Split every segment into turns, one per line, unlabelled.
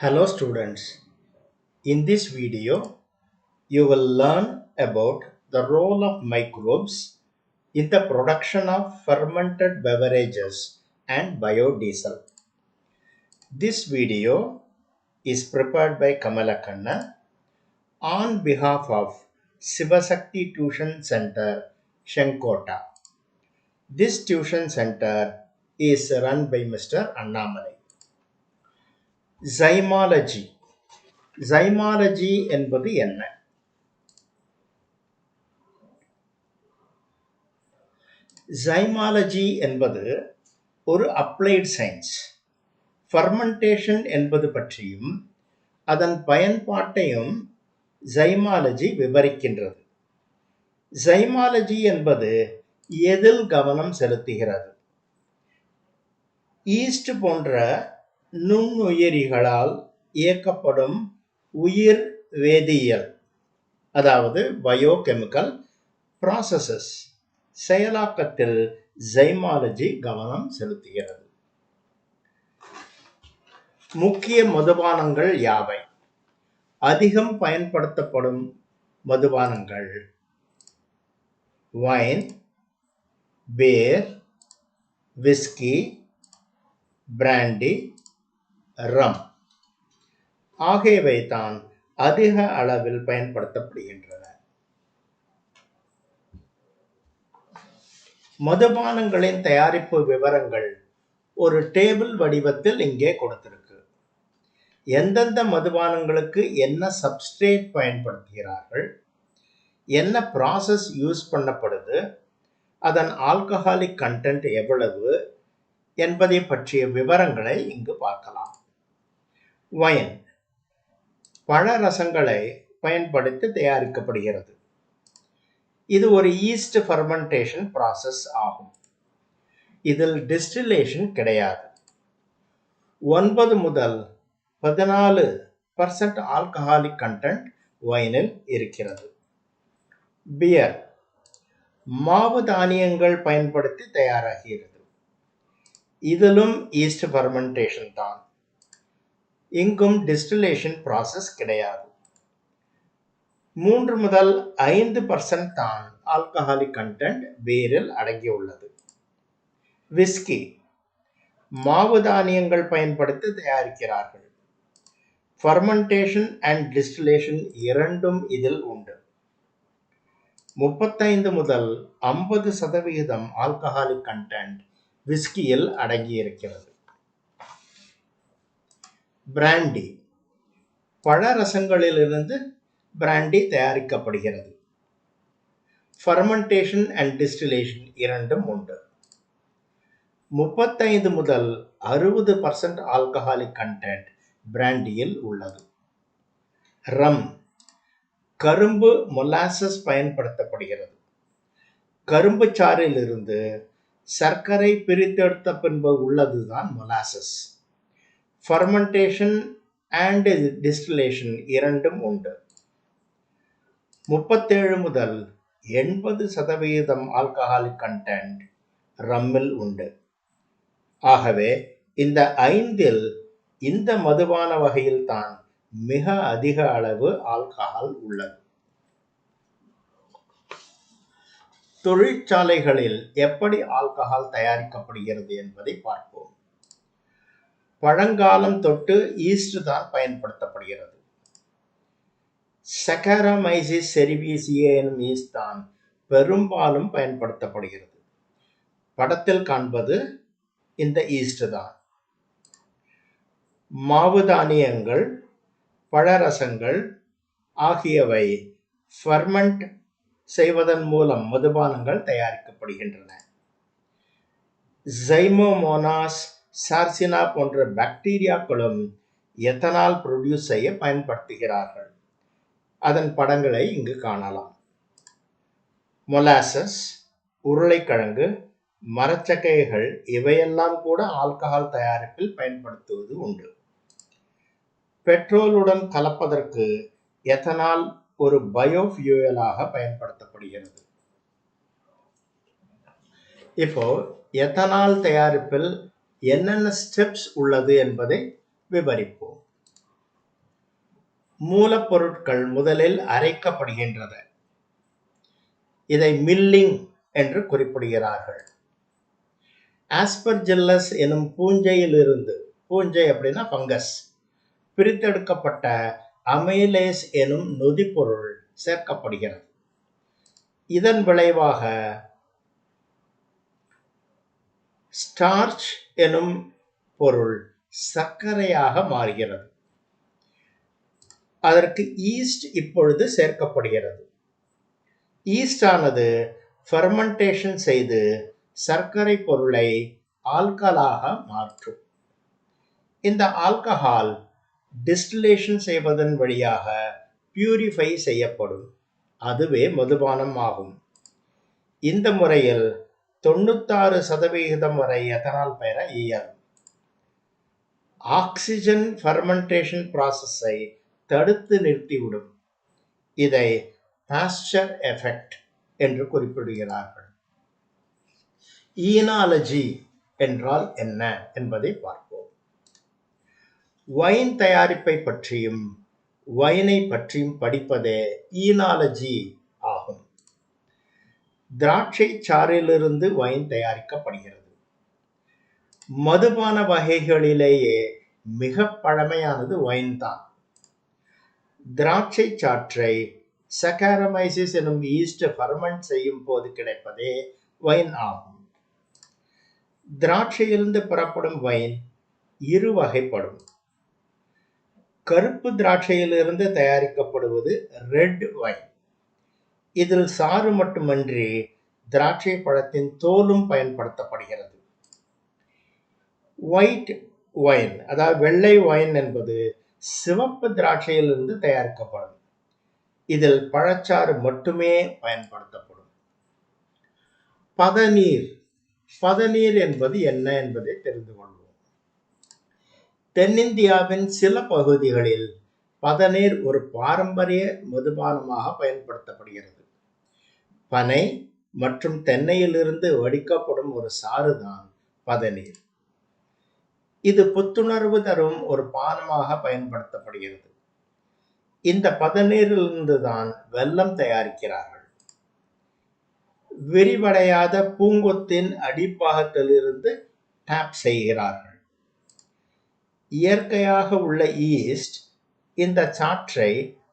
Hello students, in this video you will learn about the role of microbes in the production of fermented beverages and biodiesel. This video is prepared by Kamalakanna on behalf of Sivasakti Tuition Center, Shenkota. This tuition center is run by Mr. Annamalai. Zymology. Zymology என்பது என்ன? Zymology என்பது ஒரு applied science. Fermentation என்பது பற்றியும் அதன் பயன்பாட்டையும் ஜைமாலஜி விவரிக்கின்றது. ஜைமாலஜி என்பது எதில் கவனம் செலுத்துகிறது? ஈஸ்ட் போன்ற நுண்ணுயிரிகளால் இயக்கப்படும் உயிர் வேதியியல், அதாவது பயோகெமிக்கல் ப்ராசஸஸ் செயலாக்கத்தில் ஜைமாலஜி கவனம் செலுத்துகிறது. முக்கிய மதுபானங்கள் யாவை? அதிகம் பயன்படுத்தப்படும் மதுபானங்கள் வைன், பேர், விஸ்கி, பிராண்டி, ரம் ஆகியவை தான் அதிக அளவில் பயன்படுத்தப்படுகின்றன. மதுபானங்களின் தயாரிப்பு விவரங்கள் ஒரு டேபிள் வடிவத்தில் இங்கே கொடுத்திருக்கு. எந்தெந்த மதுபானங்களுக்கு என்ன சப்ஸ்ட்ரேட் பயன்படுத்துகிறார்கள், என்ன ப்ராசஸ் யூஸ் பண்ணப்படுது, அதன் ஆல்கஹாலிக் கண்டென்ட் எவ்வளவு என்பதை பற்றிய விவரங்களை இங்கு பார்க்கலாம். வைன் பழ ரசங்களை பயன்படுத்தி தயாரிக்கப்படுகிறது. இது ஒரு ஈஸ்ட் ஃபர்மெண்டேஷன் ப்ராசஸ் ஆகும். இதில் டிஸ்டிலேஷன் கிடையாது. 9 முதல் 14% ஆல்கஹாலிக் கண்டென்ட் வைனில் இருக்கிறது. பியர் மாவு தானியங்கள் பயன்படுத்தி தயாராகிறது. இதிலும் ஈஸ்ட் ஃபர்மெண்டேஷன் தான். இங்கும் டிஸ்டிலேஷன் ப்ராசஸ் கிடையாது. 3 முதல் 5% தான் ஆல்கஹாலிக் கண்டென்ட் பீரில் அடங்கியுள்ளது. விஸ்கி மாவு தானியங்கள் பயன்படுத்தி தயாரிக்கிறார்கள். ஃபர்மெண்டேஷன் அண்ட் டிஸ்டிலேஷன் இரண்டும் இதில் உண்டு. 35 முதல் 50% ஆல்கஹாலிக் கண்டென்ட் விஸ்கியில் அடங்கியிருக்கிறது. பிராண்டி பழ ரசங்களிலிருந்து பிராண்டி தயாரிக்கப்படுகிறது. ஃபர்மெண்டேஷன் அண்ட் டிஸ்டிலேஷன் இரண்டும் உண்டு. 35 முதல் 60% ஆல்கஹாலிக் கண்டென்ட் பிராண்டியில் உள்ளது. ரம் கரும்பு மொலாசஸ் பயன்படுத்தப்படுகிறது. கரும்பு சாறில் இருந்து சர்க்கரை பிரித்தெடுத்த பின்பு உள்ளதுதான் மொலாசஸ். ஃபர்மெண்டேஷன் அண்ட் டிஸ்டிலேஷன் இரண்டும் உண்டு. 37 முதல் 80% ஆல்கஹாலிக் கண்டென்ட் ரம்மில் உண்டு. ஆகவே இந்த 5இல் இந்த மதுபான வகையில் தான் மிக அதிக அளவு ஆல்கஹால் உள்ளது. தொழிற்சாலைகளில் எப்படி ஆல்கஹால் தயாரிக்கப்படுகிறது என்பதை பார்ப்போம். பழங்காலம் தொட்டு ஈஸ்ட் தான் பயன்படுத்தப்படுகிறது. சக்கரமைசிஸ் செரிவிசியே எனும் ஈஸ்ட் தான் பெரும்பாலும் பயன்படுத்தப்படுகிறது. படத்தில் காண்பது இந்த ஈஸ்ட் தான். மாவு தானியங்கள், பழரசங்கள் ஆகியவை ஃபர்மெண்ட் செய்வதன் மூலம் மதுபானங்கள் தயாரிக்கப்படுகின்றன. ஜைமோமோனாஸ், சார்சினா போன்ற பாக்டீரியாக்களும் எத்தனால் ப்ரொடியூஸ் செய்ய பயன்படுத்துகிறார்கள். அதன் படங்களை இங்கு காணலாம். மொலாசஸ், உருளைக்கிழங்கு, மரச்சக்கைகள் இவையெல்லாம் கூட ஆல்கஹால் தயாரிப்பில் பயன்படுத்துவது உண்டு. பெட்ரோலுடன் கலப்பதற்கு எத்தனால் ஒரு பயோஃபியூயலாக பயன்படுத்தப்படுகிறது. இப்போ எத்தனால் தயாரிப்பில் என்னென்ன ஸ்டெப்ஸ் உள்ளது என்பதை விவரிப்போம். மூலப்பொருட்கள் முதலில் அரைக்கப்படுகின்றது. இதை மில்லிங் என்று குறிப்பிடுகிறார்கள். ஆஸ்பர்ஜில்லஸ் எனும் பூஞ்சையிலிருந்து, பூஞ்சை அப்படின்னா ஃபங்கஸ், பிரித்தெடுக்கப்பட்ட அமைலேஸ் எனும் நொதிப்பொருள் சேர்க்கப்படுகிறது. இதன் விளைவாக ஸ்டார்ச் எனும் பொருள் சர்க்கரையாக மாறுகிறது. அதற்கு ஈஸ்ட் இப்பொழுது சேர்க்கப்படுகிறது. ஈஸ்ட் ஆனது ஃபெர்மெண்டேஷன் செய்து சர்க்கரை பொருளை ஆல்கலாக மாற்றும். இந்த ஆல்கஹால் டிஸ்டிலேஷன் செய்வதன் வழியாக பியூரிஃபை செய்யப்படும். அதுவே மதுபானம் ஆகும். இந்த முறையில் 96% வரை எத்தனால் பெற இயலும். ஆக்சிஜன் ஃபெர்மெண்டேஷன் ப்ராசஸை தடுத்து நிறுத்திவிடும். இதை பாஸ்டர் எஃபெக்ட் என்று குறிப்பிடுகிறார்கள். ஈனாலஜி என்றால் என்ன என்பதை பார்ப்போம். வைன் தயாரிப்பை பற்றியும் வைனை பற்றியும் படிப்பதே ஈனாலஜி ஆகும். திராட்சை சாறிலிருந்து வைன் தயாரிக்கப்படுகிறது. மதுபான வகைகளிலேயே மிக பழமையானது வைன் தான். திராட்சை சாற்றை சக்காரமைசிஸ் எனும் ஈஸ்ட் ஃபெர்மெண்ட் செய்யும் போது கிடைப்பதே வைன் ஆகும். திராட்சையிலிருந்து பெறப்படும் வைன் இரு வகைப்படும். கருப்பு திராட்சையிலிருந்து தயாரிக்கப்படுவது ரெட் வைன். இதில் சாறு மட்டுமன்றி திராட்சை பழத்தின் தோலும் பயன்படுத்தப்படுகிறது. ஒயிட் வைன், அதாவது வெள்ளை வைன் என்பது சிவப்பு திராட்சையிலிருந்து தயாரிக்கப்படும். இதில் பழச்சாறு மட்டுமே பயன்படுத்தப்படும். பதநீர், பதநீர் என்பது என்ன என்பதை தெரிந்து கொள்வோம். தென்னிந்தியாவின் சில பகுதிகளில் பதநீர் ஒரு பாரம்பரிய மதுபானமாக பயன்படுத்தப்படுகிறது. பனை மற்றும் தென்னையிலிருந்து வடிக்கப்படும் ஒரு சாறுதான் பதநீர். இது புத்துணர்வு தரும் ஒரு பானமாக பயன்படுத்தப்படுகிறது. இந்த பதநீரிலிருந்து தான் வெல்லம் தயாரிக்கிறார்கள். விரிவடையாத பூங்கொத்தின் அடிப்பாகத்திலிருந்து டேப் செய்கிறார்கள். இயற்கையாக உள்ள ஈஸ்ட் இந்த சாற்றை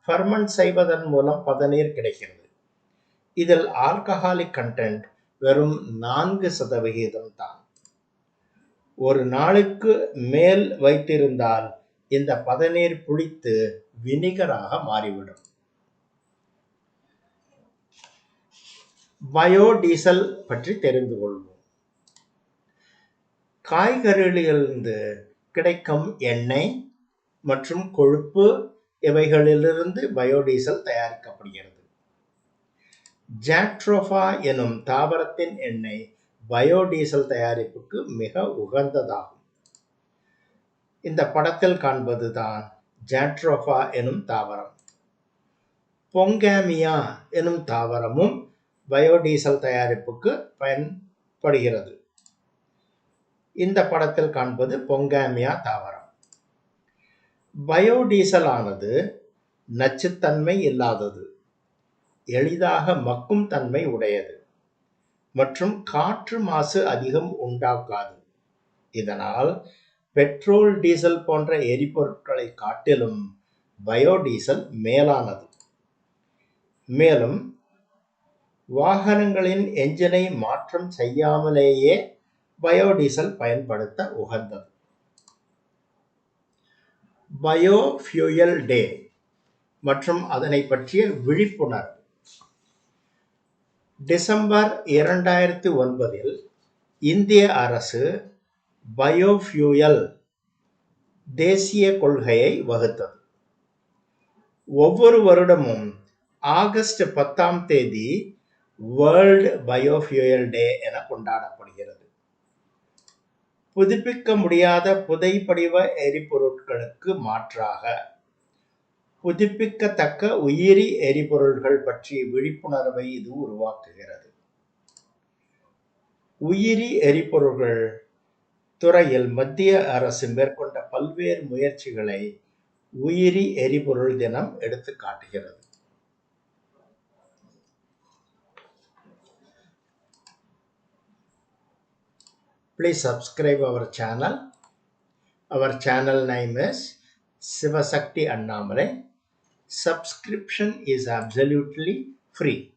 ஃபெர்மெண்ட் செய்வதன் மூலம் பதநீர் கிடைக்கிறது. இதில் ஆல்கஹாலிக் கண்டென்ட் வெறும் 4% தான். ஒரு நாளுக்கு மேல் வைத்திருந்தால் இந்த பதநீர் புளித்து வினிகராக மாறிவிடும். பயோடீசல் பற்றி தெரிந்து கொள்வோம். காய்கறிகளிலிருந்து கிடைக்கும் எண்ணெய் மற்றும் கொழுப்பு இவைகளிலிருந்து பயோடீசல் தயாரிக்கப்படுகிறது. ஜாட்ரோஃபா எனும் தாவரத்தின் எண்ணெய் பயோடீசல் தயாரிப்புக்கு மிக உகந்ததாகும். இந்த படத்தில் காண்பதுதான் ஜாட்ரோஃபா எனும் தாவரம். பொங்காமியா எனும் தாவரமும் பயோடீசல் தயாரிப்புக்கு பயன்படுகிறது. இந்த படத்தில் காண்பது பொங்காமியா தாவரம். பயோடீசல் ஆனது நச்சுத்தன்மை இல்லாதது, எளிதாக மக்கும் தன்மை உடையது மற்றும் காற்று மாசு அதிகம் உண்டாக்காது. இதனால் பெட்ரோல், டீசல் போன்ற எரிபொருட்களை காட்டிலும் பயோடீசல் மேலானது. மேலும் வாகனங்களின் என்ஜினை மாற்றம் செய்யாமலேயே பயோடீசல் பயன்படுத்த உகந்தது. பயோஃபியூயல் டே மற்றும் அதனை பற்றிய விழிப்புணர்வு. டிசம்பர் 2009 இந்திய அரசு பயோஃபியூயல் தேசிய கொள்கையை வகுத்தது. ஒவ்வொரு வருடமும் ஆகஸ்ட் 10 வேர்ல்ட் பயோஃபியூயல் டே என கொண்டாடப்படுகிறது. புதுப்பிக்க முடியாத புதைபடிவ எரிபொருட்களுக்கு மாற்றாக புதுப்பிக்கத்தக்க உயிரி எரிபொருள்கள் பற்றிய விழிப்புணர்வை இது உருவாக்குகிறது. உயிரி எரிபொருள்கள் துறையில் மத்திய அரசு மேற்கொண்ட பல்வேறு முயற்சிகளை உயிரி எரிபொருள் தினம் எடுத்து காட்டுகிறது. Please subscribe our channel. Our channel name is Sivasakti Annamalai. Subscription is absolutely free.